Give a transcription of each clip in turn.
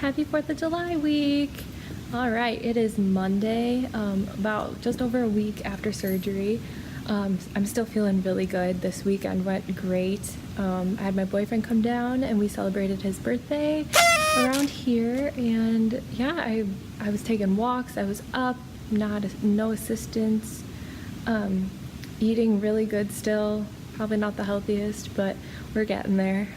Happy 4th of July week! Alright, it is Monday, about just over a week after surgery. I'm still feeling really good. This weekend went great. I had my boyfriend come down and we celebrated his birthday around here, and yeah, I was taking walks, I was up, no assistance, eating really good still. Probably not the healthiest, but we're getting there.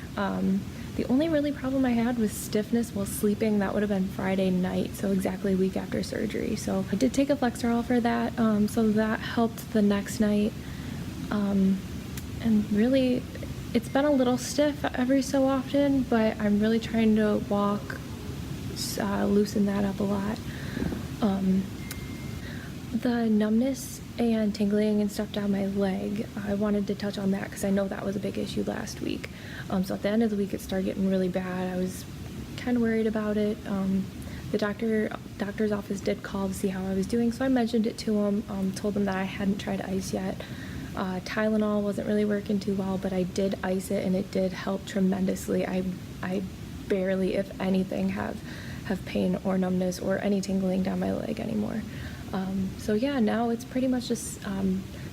The only really problem I had was stiffness while sleeping. That would have been Friday night, so exactly a week after surgery. So I did take a Flexerol for that, so that helped the next night. And really, it's been a little stiff every so often, but I'm really trying to walk, loosen that up a lot. The numbness and tingling and stuff down my leg, I wanted to touch on that because I know that was a big issue last week. So at the end of the week it started getting really bad. I was kind of worried about it. The doctor's office did call to see how I was doing, so I mentioned it to him, told him that I hadn't tried ice yet. Tylenol wasn't really working too well, but I did ice it and it did help tremendously. I barely, if anything, have pain or numbness or any tingling down my leg anymore. So yeah, now it's pretty much just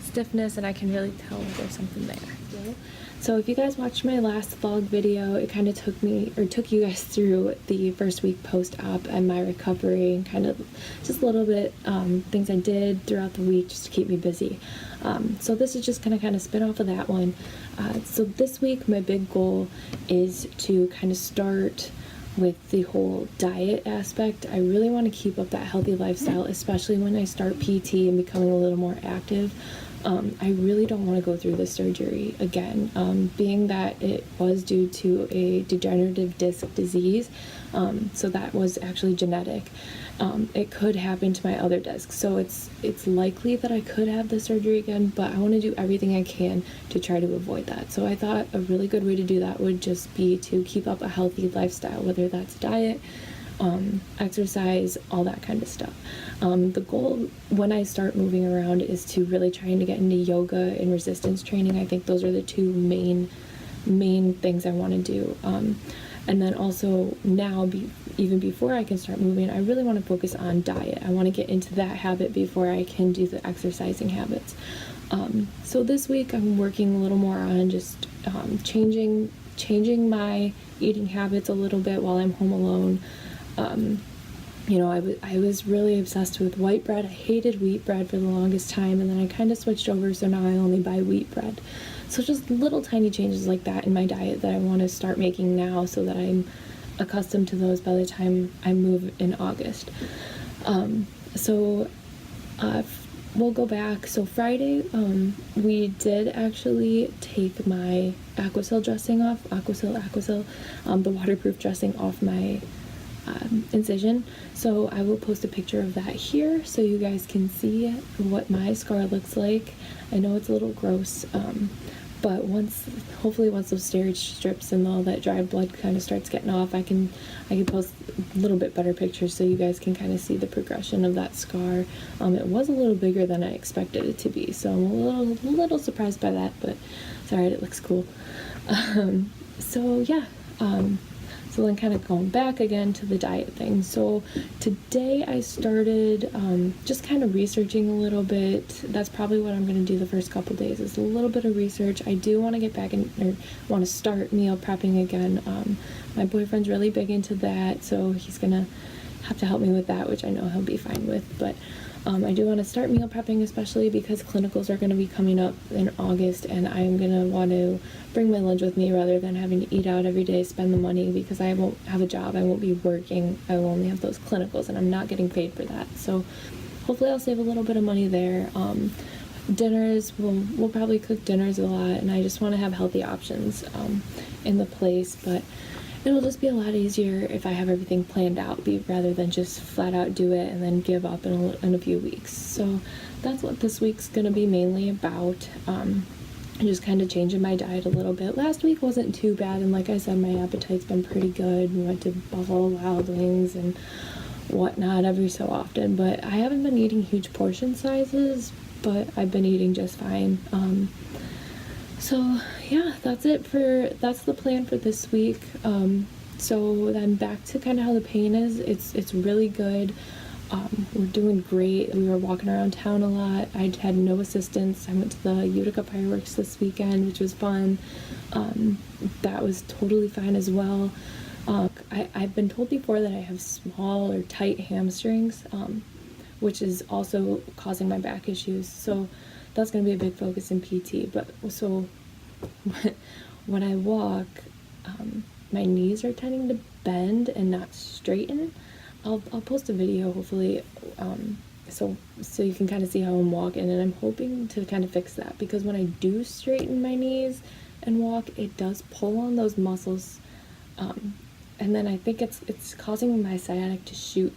stiffness, and I can really tell that there's something there. So if you guys watched my last vlog video, it kind of took you guys through the first week post-op and my recovery, and kind of just a little bit things I did throughout the week just to keep me busy. So this is just gonna kind of spin off of that one. So this week my big goal is to kind of start with the whole diet aspect. I really want to keep up that healthy lifestyle, especially when I start PT and becoming a little more active. I really don't want to go through the surgery again, being that it was due to a degenerative disc disease, so that was actually genetic. It could happen to my other discs, so it's likely that I could have the surgery again, but I want to do everything I can to try to avoid that. So I thought a really good way to do that would just be to keep up a healthy lifestyle, whether that's diet, exercise, all that kind of stuff. The goal when I start moving around is to really trying to get into yoga and resistance training. I think those are the two main things I want to do. And then also now, even before I can start moving, I really want to focus on diet. I want to get into that habit before I can do the exercising habits. So this week I'm working a little more on just changing my eating habits a little bit while I'm home alone. You know, I was really obsessed with white bread. I hated wheat bread for the longest time, and then I kind of switched over, so now I only buy wheat bread. So just little tiny changes like that in my diet that I want to start making now, so that I'm accustomed to those by the time I move in August. We'll go back. So Friday, we did actually take my Aquacel dressing off, Aquacel, the waterproof dressing off my incision. So I will post a picture of that here so you guys can see what my scar looks like. I know it's a little gross, but hopefully once those steroid strips and all that dry blood kind of starts getting off, I can post a little bit better pictures so you guys can kind of see the progression of that scar. It was a little bigger than I expected it to be, so I'm a little surprised by that, but it's alright, it looks cool. So yeah, so then kind of going back again to the diet thing. So today I started just kind of researching a little bit. That's probably what I'm going to do the first couple days, is a little bit of research. I do want to get back or want to start meal prepping again. My boyfriend's really big into that, so he's going to have to help me with that, which I know he'll be fine with. But I do want to start meal prepping, especially because clinicals are going to be coming up in August, and I'm going to want to bring my lunch with me rather than having to eat out every day, spend the money, because I won't have a job, I won't be working, I will only have those clinicals, and I'm not getting paid for that. So hopefully I'll save a little bit of money there. Dinners, we'll probably cook dinners a lot, and I just want to have healthy options in the place, but it'll just be a lot easier if I have everything planned out, rather than just flat out do it and then give up in a few weeks. So that's what this week's gonna be mainly about. Just kind of changing my diet a little bit. Last week wasn't too bad, and like I said, my appetite's been pretty good. We went to Buffalo Wild Wings and whatnot every so often, but I haven't been eating huge portion sizes, but I've been eating just fine. So yeah, that's the plan for this week. So then back to kind of how the pain is. It's really good. We're doing great. We were walking around town a lot. I had no assistance. I went to the Utica fireworks this weekend, which was fun. That was totally fine as well. I've been told before that I have small or tight hamstrings, which is also causing my back issues. So that's going to be a big focus in PT. But so when I walk, my knees are tending to bend and not straighten. I'll post a video hopefully, so you can kind of see how I'm walking, and I'm hoping to kind of fix that, because when I do straighten my knees and walk, it does pull on those muscles, and then I think it's causing my sciatic to shoot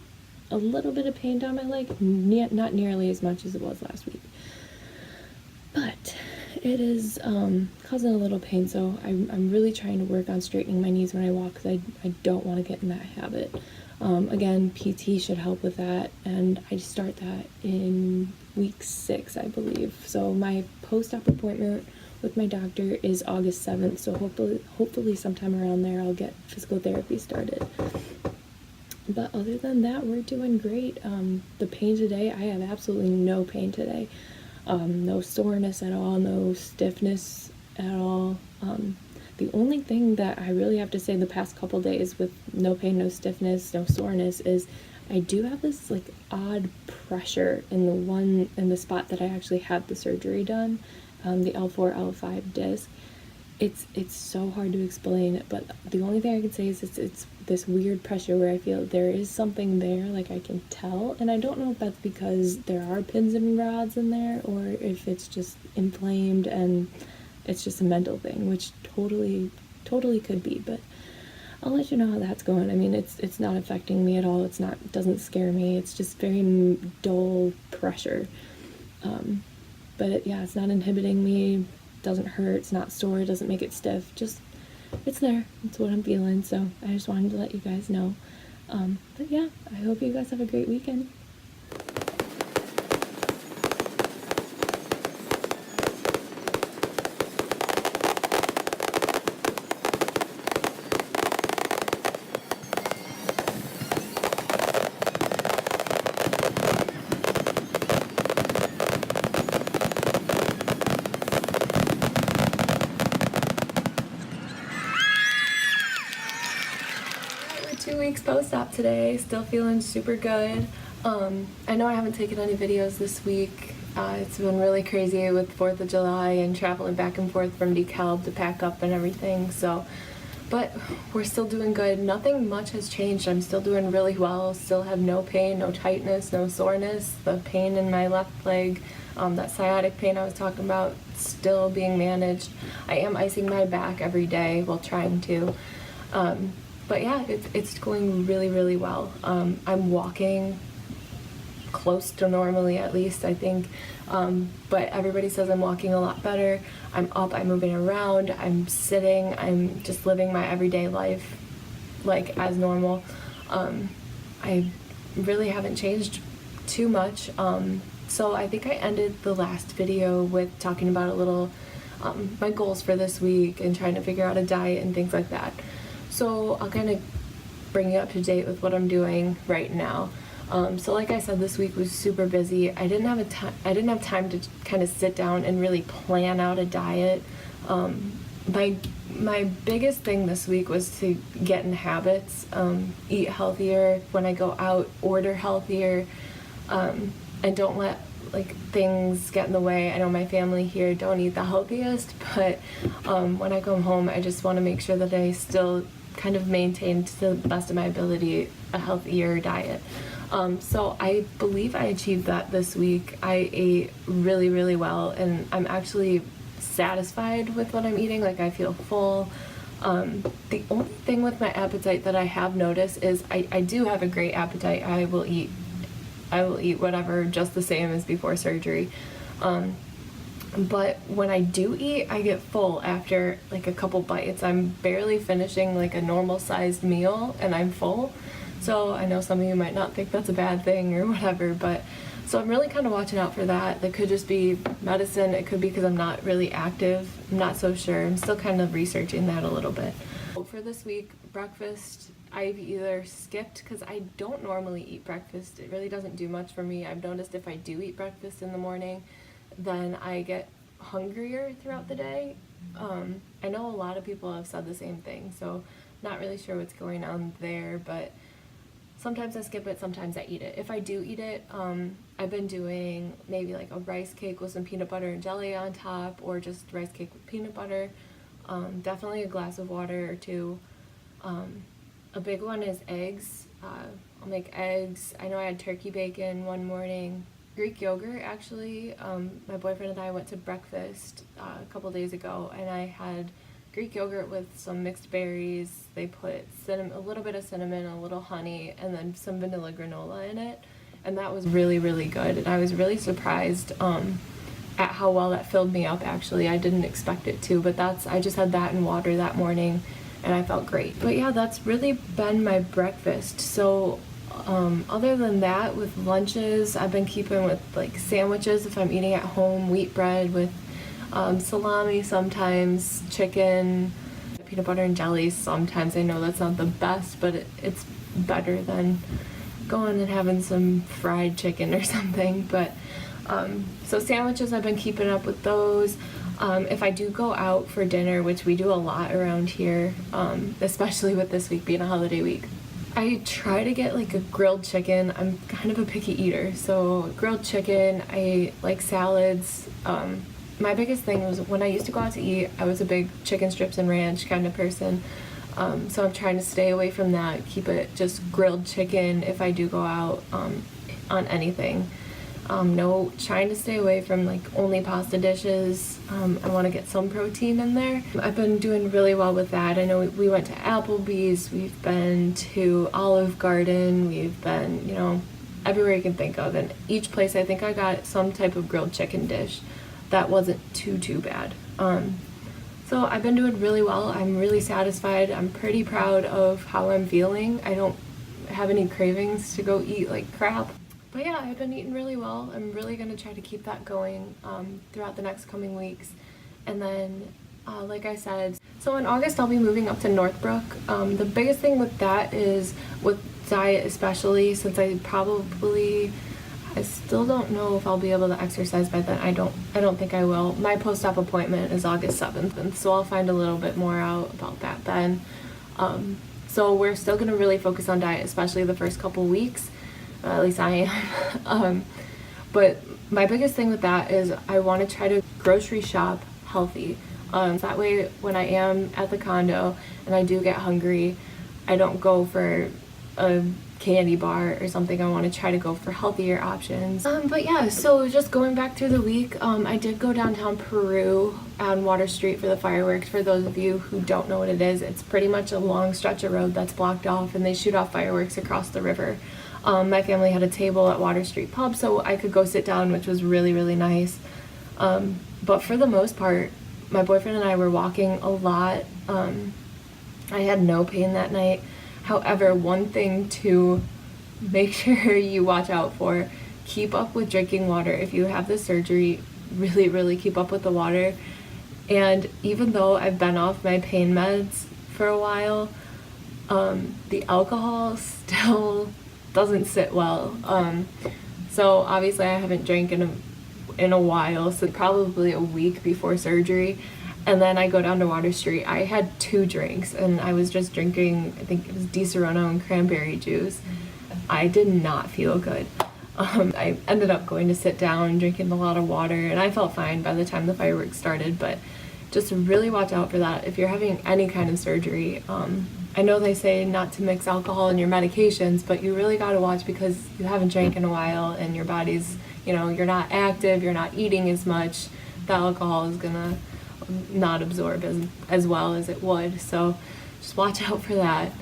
a little bit of pain down my leg, not nearly as much as it was last week, but it is causing a little pain. So I'm really trying to work on straightening my knees when I walk, because I don't want to get in that habit. Again, PT should help with that, and I start that in week 6, I believe. So my post-op appointment with my doctor is August 7th, so hopefully sometime around there I'll get physical therapy started. But other than that, we're doing great. The pain today, I have absolutely no pain today. No soreness at all, no stiffness at all. The only thing that I really have to say the past couple days with no pain, no stiffness, no soreness is I do have this like odd pressure in the spot that I actually had the surgery done, the L4, L5 disc. It's so hard to explain, but the only thing I can say is it's this weird pressure where I feel there is something there, like I can tell, and I don't know if that's because there are pins and rods in there, or if it's just inflamed and it's just a mental thing, which totally could be, but I'll let you know how that's going. I mean, it's not affecting me at all. It doesn't scare me. It's just very dull pressure. But yeah, it's not inhibiting me. Doesn't hurt. It's not sore. It doesn't make it stiff. Just, it's there. It's what I'm feeling. So I just wanted to let you guys know. But yeah, I hope you guys have a great weekend. We're 2 weeks post-op today, still feeling super good. I know I haven't taken any videos this week. It's been really crazy with 4th of July and traveling back and forth from DeKalb to pack up and everything, so, but we're still doing good. Nothing much has changed. I'm still doing really well, still have no pain, no tightness, no soreness. The pain in my left leg, that sciatic pain I was talking about, still being managed. I am icing my back every day, well, trying to. But yeah, it's going really well. I'm walking close to normally, at least, I think. But everybody says I'm walking a lot better. I'm up, I'm moving around, I'm sitting, I'm just living my everyday life like as normal. I really haven't changed too much. So I think I ended the last video with talking about a little my goals for this week and trying to figure out a diet and things like that. So I'll kind of bring you up to date with what I'm doing right now. So like I said, this week was super busy. I didn't have time to kind of sit down and really plan out a diet. My biggest thing this week was to get in habits, eat healthier when I go out, order healthier, and don't let like things get in the way. I know my family here don't eat the healthiest, but when I come home, I just want to make sure that I still kind of maintain, to the best of my ability, a healthier diet. So I believe I achieved that this week. I ate really well, and I'm actually satisfied with what I'm eating. Like, I feel full. The only thing with my appetite that I have noticed is I do have a great appetite. I will eat whatever, just the same as before surgery. But when I do eat, I get full after like a couple bites. I'm barely finishing like a normal sized meal and I'm full. So I know some of you might not think that's a bad thing or whatever, but so I'm really kind of watching out for that. That could just be medicine. It could be because I'm not really active. I'm not so sure. I'm still kind of researching that a little bit. For this week, breakfast, I've either skipped, because I don't normally eat breakfast. It really doesn't do much for me. I've noticed if I do eat breakfast in the morning, then I get hungrier throughout the day. I know a lot of people have said the same thing, so not really sure what's going on there, but sometimes I skip it, sometimes I eat it. If I do eat it, I've been doing maybe like a rice cake with some peanut butter and jelly on top, or just rice cake with peanut butter. Definitely a glass of water or two. A big one is eggs. I'll make eggs. I know I had turkey bacon one morning. Greek yogurt, actually. My boyfriend and I went to breakfast a couple days ago, and I had Greek yogurt with some mixed berries. They put a little bit of cinnamon, a little honey, and then some vanilla granola in it, and that was really, really good. And I was really surprised at how well that filled me up. Actually, I didn't expect it to, but I just had that in water that morning, and I felt great. But yeah, that's really been my breakfast. So other than that, with lunches, I've been keeping with like sandwiches if I'm eating at home, wheat bread with salami sometimes, chicken, peanut butter and jelly sometimes. I know that's not the best, but it's better than going and having some fried chicken or something. But so sandwiches, I've been keeping up with those. If I do go out for dinner, which we do a lot around here, especially with this week being a holiday week, I try to get like a grilled chicken. I'm kind of a picky eater, so grilled chicken. I like salads. My biggest thing was when I used to go out to eat, I was a big chicken strips and ranch kind of person. So I'm trying to stay away from that, keep it just grilled chicken if I do go out on anything. No, trying to stay away from like only pasta dishes. I want to get some protein in there. I've been doing really well with that. I know we went to Applebee's, we've been to Olive Garden, we've been, everywhere you can think of. And each place I think I got some type of grilled chicken dish that wasn't too bad. So I've been doing really well. I'm really satisfied. I'm pretty proud of how I'm feeling. I don't have any cravings to go eat like crap. But yeah, I've been eating really well. I'm really going to try to keep that going throughout the next coming weeks. And then, like I said, so in August I'll be moving up to Northbrook. The biggest thing with that is with diet, especially since I still don't know if I'll be able to exercise by then. I don't think I will. My post-op appointment is August 7th, and so I'll find a little bit more out about that then. So we're still going to really focus on diet, especially the first couple weeks. At least I am. But my biggest thing with that is I want to try to grocery shop healthy. That way when I am at the condo and I do get hungry, I don't go for a candy bar or something. I want to try to go for healthier options. But yeah, so just going back through the week, I did go downtown Peru on Water Street for the fireworks. For those of you who don't know what it is, it's pretty much a long stretch of road that's blocked off, and they shoot off fireworks across the river. My family had a table at Water Street Pub, so I could go sit down, which was really, really nice. But for the most part, my boyfriend and I were walking a lot. I had no pain that night. However, one thing to make sure you watch out for, keep up with drinking water. If you have the surgery, really, really keep up with the water. And even though I've been off my pain meds for a while, the alcohol still doesn't sit well. So obviously I haven't drank in a while, so probably a week before surgery. And then I go down to Water Street. I had 2 drinks, and I was just drinking, I think it was Di Serono and cranberry juice. I did not feel good. I ended up going to sit down, drinking a lot of water, and I felt fine by the time the fireworks started. But just really watch out for that if you're having any kind of surgery. I know they say not to mix alcohol in your medications, but you really got to watch because you haven't drank in a while, and your body's, you're not active, you're not eating as much. The alcohol is gonna not absorb as well as it would, so just watch out for that.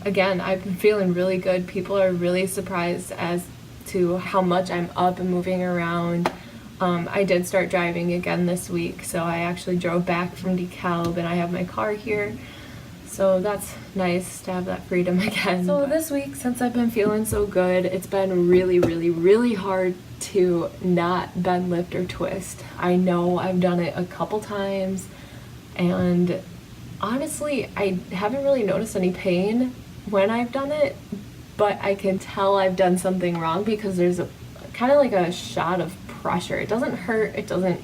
Again, I've been feeling really good. People are really surprised as to how much I'm up and moving around. I did start driving again this week, so I actually drove back from DeKalb, and I have my car here, so that's nice to have that freedom again. So this week, since I've been feeling so good, it's been really, really, really hard to not bend, lift, or twist. I know I've done it a couple times, and Honestly, I haven't really noticed any pain when I've done it, but I can tell I've done something wrong because there's a kind of like a shot of pressure. It doesn't hurt, it doesn't,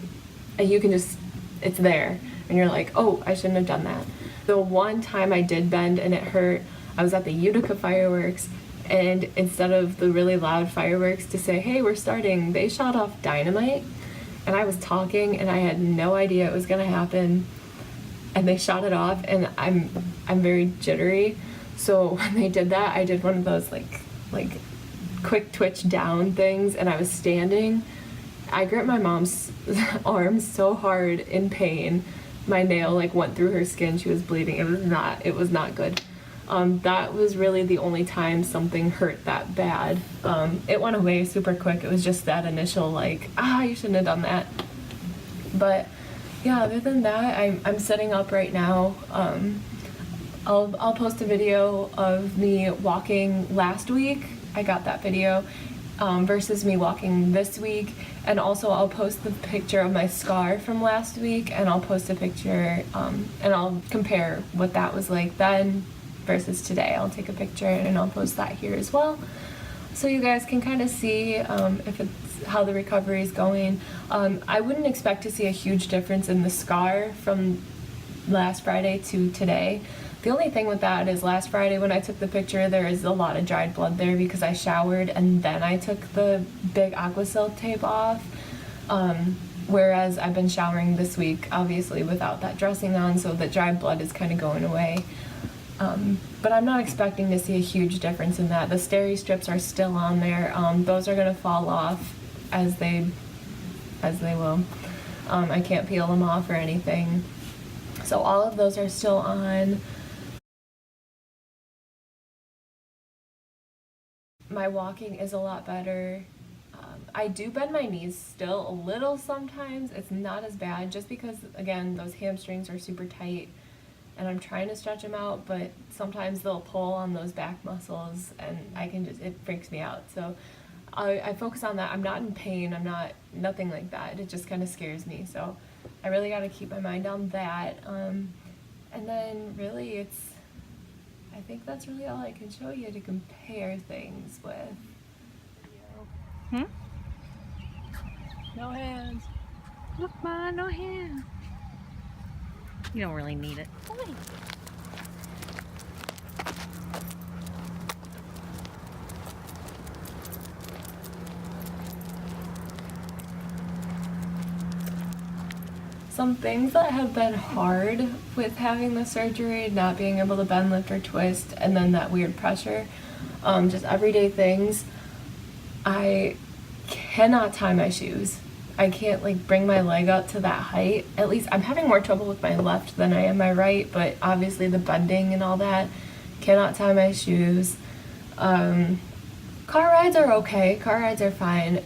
you can just, it's there, and you're like, oh, I shouldn't have done that. The one time I did bend and it hurt, I was at the Utica fireworks, and instead of the really loud fireworks to say, hey, we're starting, they shot off dynamite, and I was talking and I had no idea it was gonna happen, and they shot it off, and I'm very jittery, so when they did that, I did one of those like quick twitch down things, and I was standing. I gripped my mom's arm so hard in pain, my nail like went through her skin. She was bleeding. It was not good. That was really the only time something hurt that bad. It went away super quick. It was just that initial like, you shouldn't have done that. But yeah, other than that, I'm sitting up right now. I'll post a video of me walking last week. I got that video. Versus me walking this week, and also I'll post the picture of my scar from last week, and I'll post a picture and I'll compare what that was like then versus today. I'll take a picture and I'll post that here as well, so you guys can kind of see if it's how the recovery is going. I wouldn't expect to see a huge difference in the scar from last Friday to today. The only thing with that is last Friday when I took the picture, there is a lot of dried blood there because I showered and then I took the big Aquasil tape off. Whereas I've been showering this week, obviously without that dressing on, so the dried blood is kind of going away. But I'm not expecting to see a huge difference in that. The steri strips are still on there. Those are going to fall off as they will. I can't peel them off or anything. So all of those are still on. My walking is a lot better. I do bend my knees still a little sometimes. It's not as bad just because, again, those hamstrings are super tight and I'm trying to stretch them out, but sometimes they'll pull on those back muscles and it freaks me out. So I focus on that. I'm not in pain. Nothing like that. It just kind of scares me. So I really got to keep my mind on that. And then really I think that's really all I can show you to compare things with. No hands. Look, Ma, no hands. You don't really need it. Boy. Some things that have been hard with having the surgery, not being able to bend, lift, or twist, and then that weird pressure, just everyday things. I cannot tie my shoes. I can't like bring my leg up to that height. At least I'm having more trouble with my left than I am my right, but obviously the bending and all that. Cannot tie my shoes. Car rides are okay. Car rides are fine.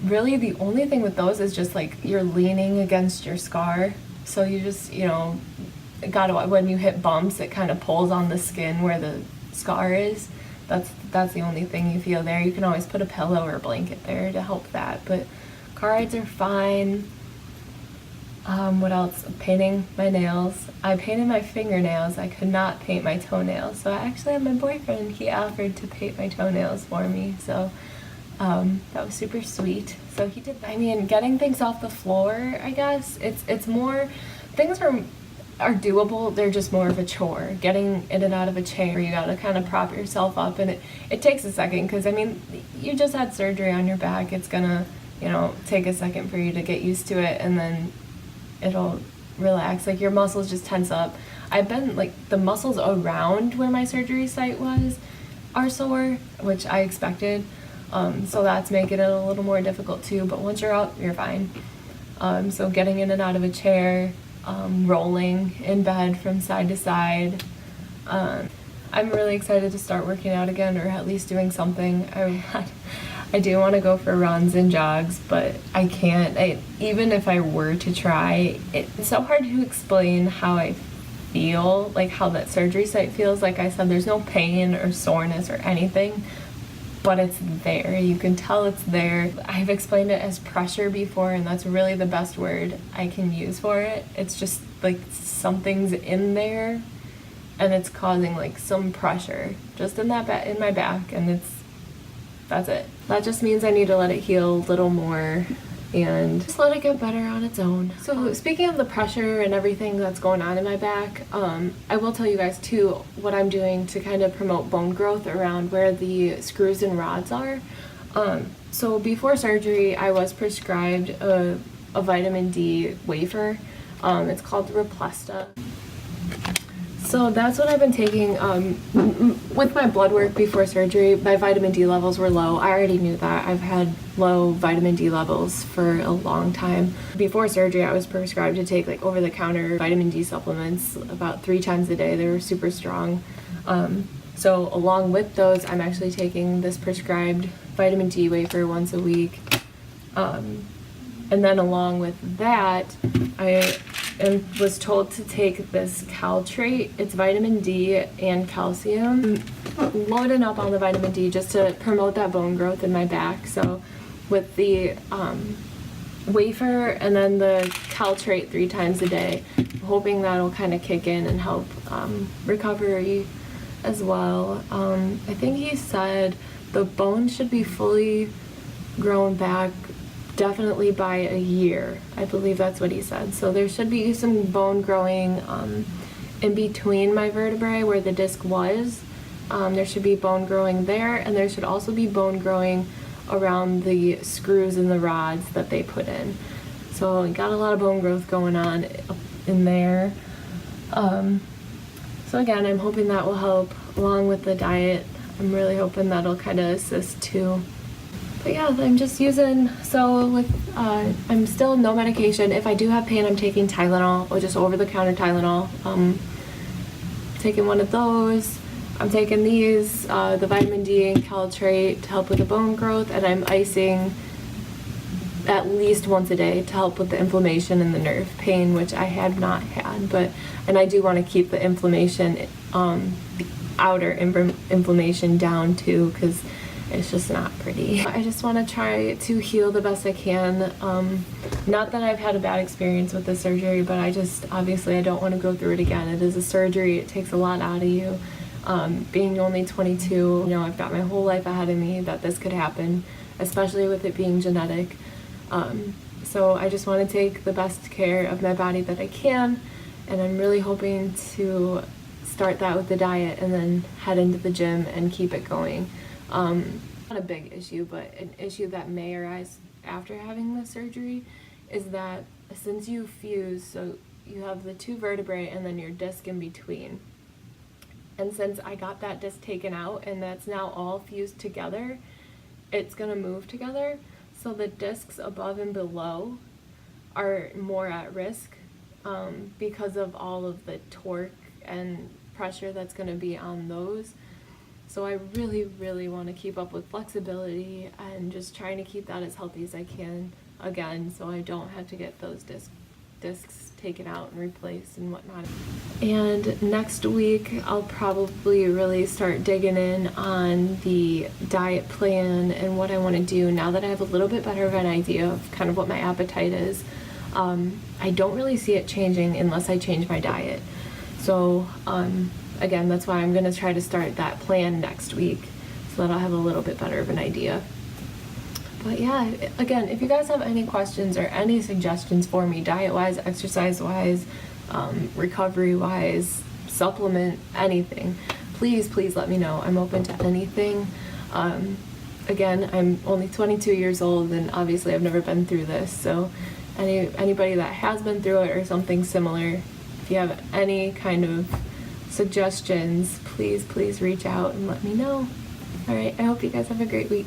Really the only thing with those is just like you're leaning against your scar. So you just, when you hit bumps, it kind of pulls on the skin where the scar is. That's the only thing you feel there. You can always put a pillow or a blanket there to help that, but car rides are fine. What else? Painting my nails. I painted my fingernails. I could not paint my toenails. So I actually had my boyfriend, he offered to paint my toenails for me. So that was super sweet. So he did that. I mean, getting things off the floor, I guess, it's more, things are doable, they're just more of a chore. Getting in and out of a chair, you gotta kind of prop yourself up, and it takes a second, because I mean, you just had surgery on your back. It's gonna, take a second for you to get used to it, and then it'll relax. Like your muscles just tense up. I've been like the muscles around where my surgery site was are sore, which I expected. So that's making it a little more difficult too, but once you're up, you're fine. So getting in and out of a chair, rolling in bed from side to side. I'm really excited to start working out again, or at least doing something. I do want to go for runs and jogs, but I can't. Even if I were to try, it's so hard to explain how I feel, like how that surgery site feels. Like I said, there's no pain or soreness or anything, but it's there. You can tell it's there. I've explained it as pressure before, and that's really the best word I can use for it. It's just like something's in there and it's causing like some pressure just in that in my back, and that's it. That just means I need to let it heal a little more and just let it get better on its own. So speaking of the pressure and everything that's going on in my back, I will tell you guys too what I'm doing to kind of promote bone growth around where the screws and rods are. So before surgery, I was prescribed a vitamin D wafer. It's called Replesta. So that's what I've been taking. With my blood work before surgery, my vitamin D levels were low. I already knew that. I've had low vitamin D levels for a long time. Before surgery, I was prescribed to take like over-the-counter vitamin D supplements about 3 times a day. They were super strong. So along with those, I'm actually taking this prescribed vitamin D wafer once a week. And then along with that, I was told to take this caltrate. It's vitamin D and calcium. Loading up on the vitamin D just to promote that bone growth in my back. So with the wafer and then the caltrate 3 times a day, I'm hoping that'll kind of kick in and help recovery as well. I think he said the bone should be fully grown back definitely by a year. I believe that's what he said. So there should be some bone growing in between my vertebrae where the disc was. There should be bone growing there, and there should also be bone growing around the screws and the rods that they put in. So I got a lot of bone growth going on in there. So again, I'm hoping that will help along with the diet. I'm really hoping that'll kind of assist too. But yeah, I'm just using, so with, I'm still no medication. If I do have pain, I'm taking Tylenol, or just over-the-counter Tylenol. Taking one of those. I'm taking these, the vitamin D and caltrate to help with the bone growth, and I'm icing at least once a day to help with the inflammation and the nerve pain, which I had not had, and I do want to keep the inflammation, the outer inflammation down too, because it's just not pretty. I just want to try to heal the best I can. Not that I've had a bad experience with the surgery, but obviously I don't want to go through it again. It is a surgery, it takes a lot out of you. Being only 22, I've got my whole life ahead of me that this could happen, especially with it being genetic. So I just want to take the best care of my body that I can, and I'm really hoping to start that with the diet and then head into the gym and keep it going. Not a big issue, but an issue that may arise after having the surgery is that since you fuse, so you have the 2 vertebrae and then your disc in between. And since I got that disc taken out and that's now all fused together, it's gonna move together. So the discs above and below are more at risk because of all of the torque and pressure that's gonna be on those. So I really, really want to keep up with flexibility and just trying to keep that as healthy as I can again, so I don't have to get those discs taken out and replaced and whatnot. And next week I'll probably really start digging in on the diet plan and what I want to do now that I have a little bit better of an idea of kind of what my appetite is. I don't really see it changing unless I change my diet. So again, that's why I'm going to try to start that plan next week so that I'll have a little bit better of an idea. But yeah, again, if you guys have any questions or any suggestions for me, diet-wise, exercise-wise, recovery-wise, supplement, anything, please let me know. I'm open to anything. Again, I'm only 22 years old, and obviously I've never been through this, so anybody that has been through it or something similar, if you have any kind of suggestions, please reach out and let me know. All right, I hope you guys have a great week.